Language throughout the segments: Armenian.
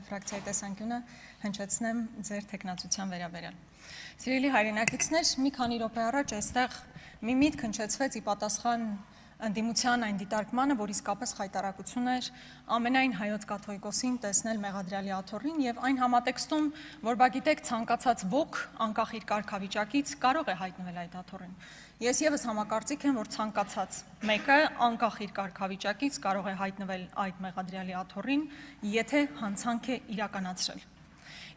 ֆրակցիայի տեսանկյունը հնչեցնեմ ձեր թեկնածության վերաբերյալ։ Սիրելի հայրենակիցներ, մի քանի րոպե առաջ այստեղ մի միտք հնչեցվեց ի պատասխան ընդդիմության այն դիտարկմանը, որ իսկապես խայտարակություն էր ամենայն հայոց կաթողիկոսին տեսնել Մեղադրյալի աթոռին եւ այն համատեքստում, որ բա գիտեք, ցանկացած ոք անկախ իր կարգավիճակից կարող է հայտնվել այդ աթոռին։ Ես եւս համակարծիք եմ, որ ցանկացած մեկը անկախ իր կարգավիճակից կարող է հայտնվել այդ Մեղադրյալի աթոռին, եթե հանցանք է իրականացրել։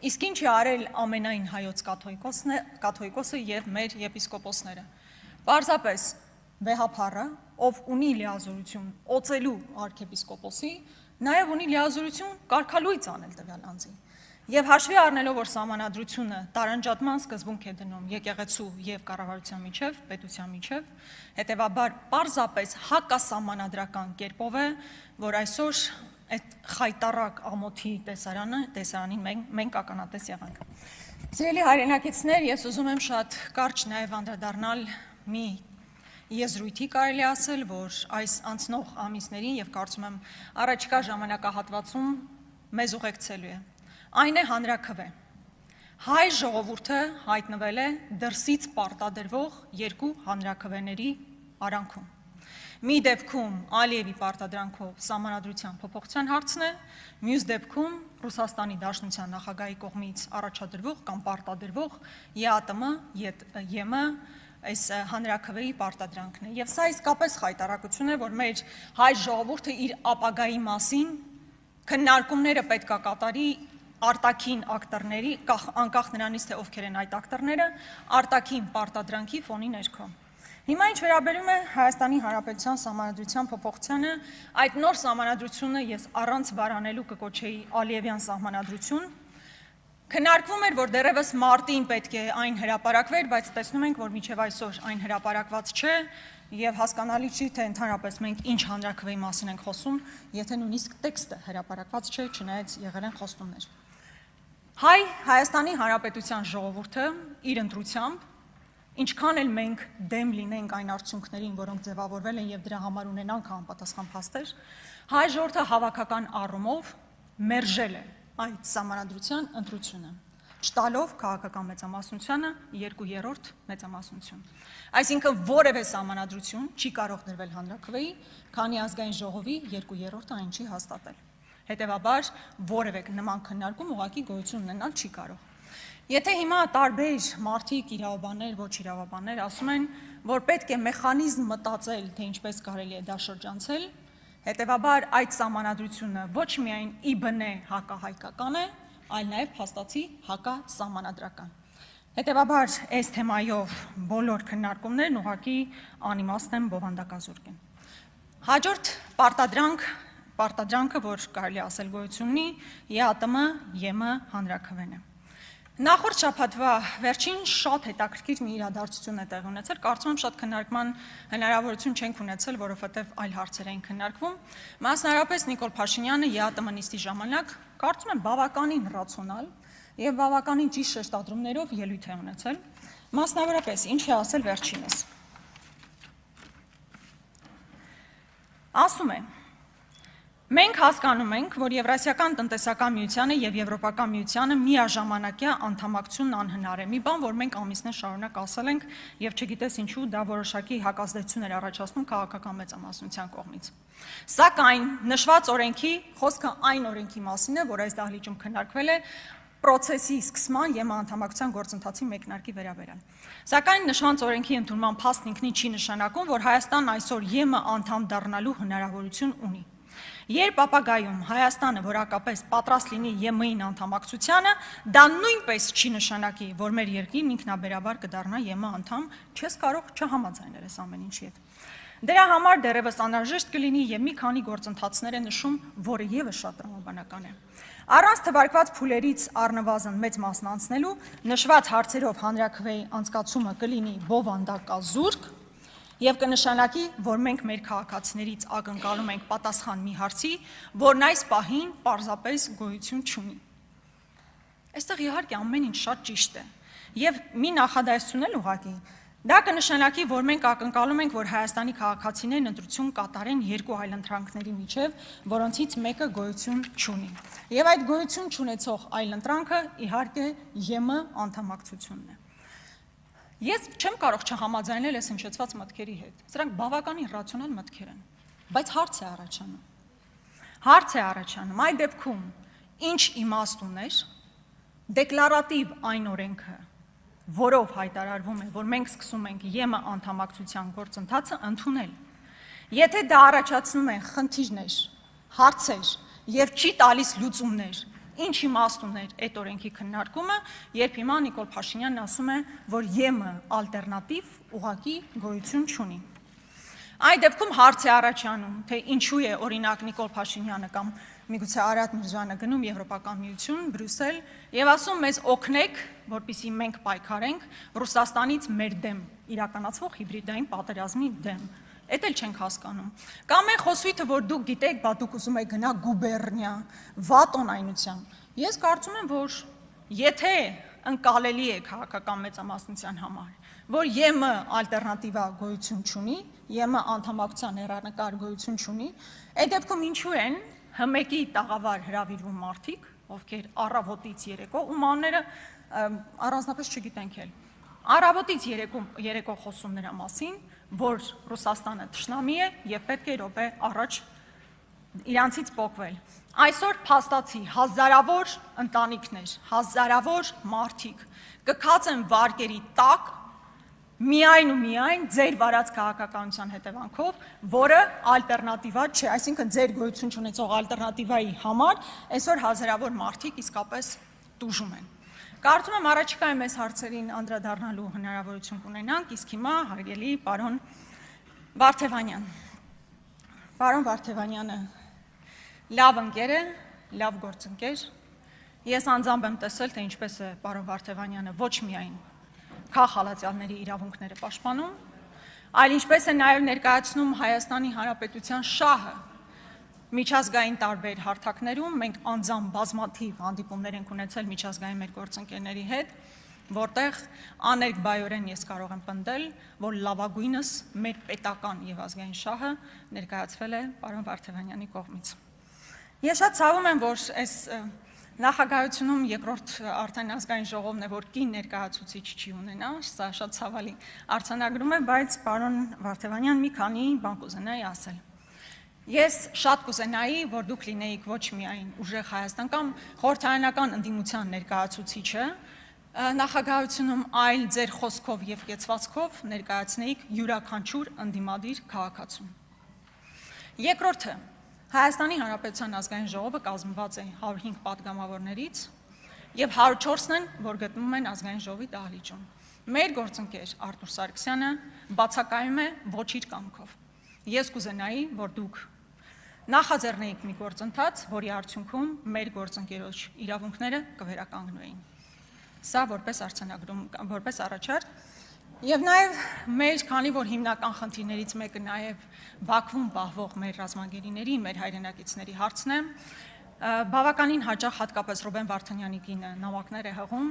Իսկ ինչ է արել ամենայն հայոց կաթողիկոսը եւ մեր եպիսկոպոսները։ Պարզապես վեհափառը, ով ունի լիազորություն օծելու արքեպիսկոպոսի, նաև ունի լիազորություն կարգալույծ անել տվյալ անձի։ Եվ հաշվի առնելով, որ սահմանադրությունը տարանջատման սկզբունք է դնում եկեղեցու եւ կառավարության միջև, պետության միջև, հետեւաբար պարզապես հակասահմանադրական կերպով է, որ այսօր այդ խայտառակ ամոթի տեսարանին մենք ականատես եղանք։ Սիրելի հայրենակիցներ, ես ուզում եմ շատ կարճ նաև անդրադառնալ մի եզրույթի կարելի ասել, որ այս անցնող ամիսներին եւ կարծում եմ առաջիկա ժամանակահատվածում մեզ ուղեկցելու է։ Այն է հանրաքվե։ Հայ ժողովուրդը հայտնվել է դրսից պարտադրվող երկու հանրաքվեների արանքում։ Մի դեպքում Ալիևի պարտադրանքով սահմանադրության փոփոխության հարցն է, մյուս դեպքում Ռուսաստանի Դաշնության նախագահի կողմից առաջադրվող կամ պարտադրվող ԵԱՏՄ այս հանրաքվեի պարտադրանքն է։ Եվ սա իսկապես խայտարակություն է, որ մեր հայ ժողովուրդը իր ապագայի մասին քննարկումները պետք է կատարի արտաքին ակտորների, անկախ նրանից թե ովքեր են այդ ակտորները, արտաքին պարտադրանքի ֆոնի ներքո։ Հիմա ինչ վերաբերում է Հայաստանի Հանրապետության սահմանադրության փոփոխությանը, այդ նոր սահմանադրությունը ես առանց վարանելու կկոչեի Ալիևյան սահմանադրություն։ Քննարկվում էր, որ դեռևս մարտին պետք է այն հրապարակվեր, բայց տեսնում ենք, որ մինչև այսօր այն հրապարակված չէ եւ հասկանալի չի, թե ընդհանրապես մենք ինչ հանրաքվեի մասին ենք խոսում, եթե նույնիսկ տեքստը հրապարակված չէ, չնայած եղել են խոստումներ։ Հայաստանի Հանրապետության ժողովուրդը իր ընտրությամբ, ինչքան էլ մենք դեմ լինենք այն արդյունքներին, որոնք ձևավորվել են եւ դրա համար ունենանք համապատասխան փաստեր, հայ ժողովուրդը հավաքական առումով մերժել է այդ սահմանադրության ընտրությունը, չտալով քաղաքական մեծամասնությանը 2/3 մեծամասնություն։ Այսինքն որևէ սահմանադրություն չի կարող դրվել հանրաքվեի, քանի ազգային ժողովի 2/3-ը այն չի հաստատել։ Հետևաբար որևէ նման քննարկում ուղղակի գոյություն ունենալ չի կարող։ Եթե հիմա տարբեր մարդիկ, իրավաբաններ, ոչ իրավաբաններ ասում են, որ պետք է մեխանիզմ մտածել, թե ինչպես կարելի է դա շրջանցել, հետևաբար այդ սահմանադրությունը ոչ միայն ի բնե հակահայկական է, այլ նաև փաստացի հակասահմանադրական։ Հետևաբար այս թեմայով բոլոր քննարկումներն ուղղակի անիմաստ են, բովանդակազուրկ են։ Հաջորդ պարտադրանքը, որ կարելի ասել գոյություն ունի, ԵԱՏՄ հանրաքվեն է։ Նախորդ շաբաթվա վերջին շատ հետաքրքիր մի իրադարձություն է տեղի ունեցել, կարծում եմ շատ քննարկման հնարավորություն չենք ունեցել, որովհետև այլ հարցեր էին քննարկվում։ Մասնավորապես Նիկոլ Փաշինյանը ԵԱՏՄ նիստի ժամանակ, կարծում եմ բավականին ռացիոնալ եւ բավականին ճիշտ շեշտադրումներով ելույթ է ունեցել։ Մասնավորապես ինչ է ասել վերջինս։ Ասում է. Մենք հասկանում ենք, որ Եվրասիական տնտեսական միությանը եւ Եվրոպական միությանը միաժամանակյա անդամակցությունն անհնար է։ Մի բան, որ մենք ամիսներ շարունակ ասել ենք եւ չգիտես ինչու դա որոշակի հակազդեցություն էր առաջացնում քաղաքական մեծամասնության կողմից։ Սակայն նշված օրենքի խոսքը այն օրենքի մասին է, որ այս դահլիճում քննարկվել է պրոցեսի սկսման ԵՄ անդամակցության գործընթացի մեկնարկի վերաբերյալ։ Սակայն նշված օրենքի ընդունման փաստն ինքնին չի նշանակում, որ Հայաստանն այսօր ԵՄ անդամ դառնալու հնարավորություն ունի։ Երբ ապագայում Հայաստանը որակապես պատրաստ լինի ԵՄ-ին անդամակցությանը, դա նույնպես չի նշանակի, որ մեր երկիրն ինքնաբերաբար կդառնա ԵՄ անդամ, չես կարող չհամաձայնել այս ամեն ինչի հետ։ Դրա համար դեռևս անհրաժեշտ կլինի եւ մի քանի գործընթացներ է նշում, որը եւս շատ տրամաբանական է։ Առանց թվարկված փուլերից առնվազն մեծ մասն անցնելու, նշված հարցերով հանրաքվեի անցկացումը կլինի բովանդակազուրկ եւ կնշանակի, որ մենք մեր քաղաքացիներից ակնկալում ենք պատասխան մի հարցի, որն այս պահին պարզապես գոյություն չունի։ Այստեղ իհարկե ամեն ինչ շատ ճիշտ է եւ մի նախադասություն էլ ուղղակի Դա կնշանակի, որ մենք ակնկալում ենք, որ Հայաստանի քաղաքացիներն ընտրություն կատարեն երկու այլընտրանքների միջև, որոնցից մեկը գոյություն չունի։ Եվ այդ գոյություն չունեցող այլընտրանքը իհարկե ԵՄ անդամակցությունն է։ Ես չեմ կարող չհամաձայնել այս հնչեցված մտքերի հետ։ Սրանք բավականին ռացիոնալ մտքեր են, բայց հարց է առաջանում։ Հարց է առաջանում, այդ դեպքում ինչ իմաստ ուներ դեկլարատիվ այն օրենքը, որով հայտարարվում է, որ մենք սկսում ենք ԵՄ անդամակցության գործընթացը ընդունել։ Եթե դա առաջացնում է խնդիրներ, հարցեր եւ չի տալիս լուծումներ, ինչ իմաստ ուներ այդ օրենքի քննարկումը, երբ հիմա Նիկոլ Փաշինյանն ասում է, որ ԵՄ ալտերնատիվ ուղղակի գոյություն չունի։ Այդ դեպքում հարց է առաջանում, թե ինչու է օրինակ Նիկոլ Փաշինյանը կամ միգուցե Արարատ Միրզոյանը գնում Եվրոպական միություն, Բրյուսել եւ ասում մեզ օգնեք, որպեսզի մենք պայքարենք Ռուսաստանից մեր դեմ իրականացվող հիբրիդային պատերազմի դեմ։ Էդ էլ չենք հասկանում։ Կամ այն խոսույթը, որ դուք գիտեք, բա դուք ուզում եք գնա գուբերնիա, վատոնայնությամբ։ Ես կարծում եմ, որ եթե ընկալելի է քաղաքական մեծամասնության համար, որ ԵՄ ալտերնատիվա գոյություն չունի, ԵՄ անդամակցության հեռանկար գոյություն չունի, այդ դեպքում ինչու են ՀՄԵԿ-ի տաղավար հրավիրվում մարդիկ, ովքեր առավոտից երեկո, ում անունները առանձնապես չգիտենք էլ, առավոտից երեկո խոսում նրա մասին, որ Ռուսաստանը թշնամի է եւ պետք է րոպե առաջ իրանցից պոկվել։ Այսօր փաստացի հազարավոր ընտանիքներ, հազարավոր մարդիկ կքածեն վարկերի տակ միայն ու միայն ձեր վարած քաղաքականության հետևանքով, որը ալտերնատիվա չէ, այսինքն ձեր գոյություն չունեցող ալտերնատիվայի համար այսօր հազարավոր մարդիկ իսկապես տուժում են։ Կարծում եմ առաջիկայում այս հարցերին անդրադառնալու հնարավորություն կունենանք, իսկ հիմա հարգելի պարոն Վարդևանյան։ Պարոն Վարդևանյանը լավ ընկեր է, լավ գործընկեր։ Ես անձամբ եմ տեսել, թե ինչպես է պարոն Վարդևանյանը ոչ միայն քաղաքացիների իրավունքները պաշտպանում, այլ ինչպես է նաև ներկայացնում Հայաստանի Հանրապետության շահը միջազգային տարբեր հարթակներում, մենք անձամբ բազմաթիվ հանդիպումներ ենք ունեցել միջազգային մեր գործընկերների հետ, որտեղ աներկբայորեն ես կարող եմ պնդել, որ լավագույնս մեր պետական եւ ազգային շահը ներկայացվել է պարոն Վարդևանյանի կողմից։ Ես շատ ցավում եմ, որ այս նախագահությունում երկրորդ արդեն ազգային ժողովն է, որ կին ներկայացուցիչ չի ունենա, սա շատ ցավալի արձանագրում է, բայց պարոն Վարդևանյան մի քանի բան կուզենայի ասել։ Ես շատ կուզենայի, որ դուք լինեիք ոչ միայն ուժեղ Հայաստան կամ խորհրդարանական ընդդիմության ներկայացուցիչը նախագահությունում, այլ ձեր խոսքով եւ կեցվածքով ներկայացնեիք յուրաքանչյուր ընդդիմադիր քաղաքացու։ Երկրորդը, Հայաստանի Հանրապետության ազգային ժողովը կազմված է 105 պատգամավորներից եւ 104-ն են, որ գտնվում են ազգային ժողովի դահլիճում։ Մեր գործընկեր Արտուր Սարգսյանը բացակայում է ոչ իր կամքով։ Ես կուզենայի, որ դուք նախաձեռնեիք մի գործընթաց, որի արդյունքում մեր գործընկերոջ իրավունքները կվերականգնվեին։ Սա որպես արձանագրում, որպես առաջարկ, եւ նաեւ մեր, քանի որ հիմնական խնդիրներից մեկը նաեւ Բաքվում պահվող մեր ռազմագերիների, մեր հայրենակիցների հարցն է, բավականին հաճախ հատկապես Ռուբեն Վարդանյանի կինը նամակներ է հղում,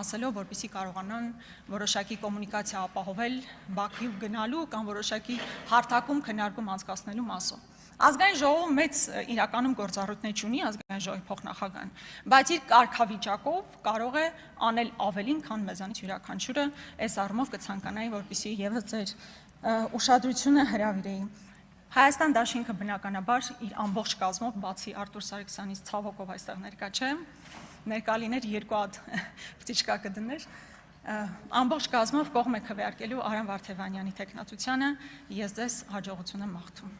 ասելով, որպեսզի կարողանան որոշակի կոմունիկացիա ապահովել Բաքվի գնալու կամ որոշակի հարթակում քննարկում անցկացնելու մասով։ Ազգային ժողովը մեծ իրականում գործառույթներ չունի, ազգային ժողովի փոխնախագահան, բայց իր կարգավիճակով կարող է անել ավելին, քան մեզանից յուրաքանչյուրը, այս առումով կցանկանայի, որպեսզի եւս ձեր ուշադրությունը հրավիրեի։ Հայաստան դաշինքը բնականաբար իր ամբողջ կազմով, բացի Արտուր Սարգսյանից ցավոքով այստեղ ներկա չէ, ներկա լիներ երկու հատ պտիչկա կդներ, ամբողջ կազմով կողմ է քվեարկելու Արամ Վարդևանյանի տեխնացությանը, ես ձեզ հաջողություն եմ մաղթում։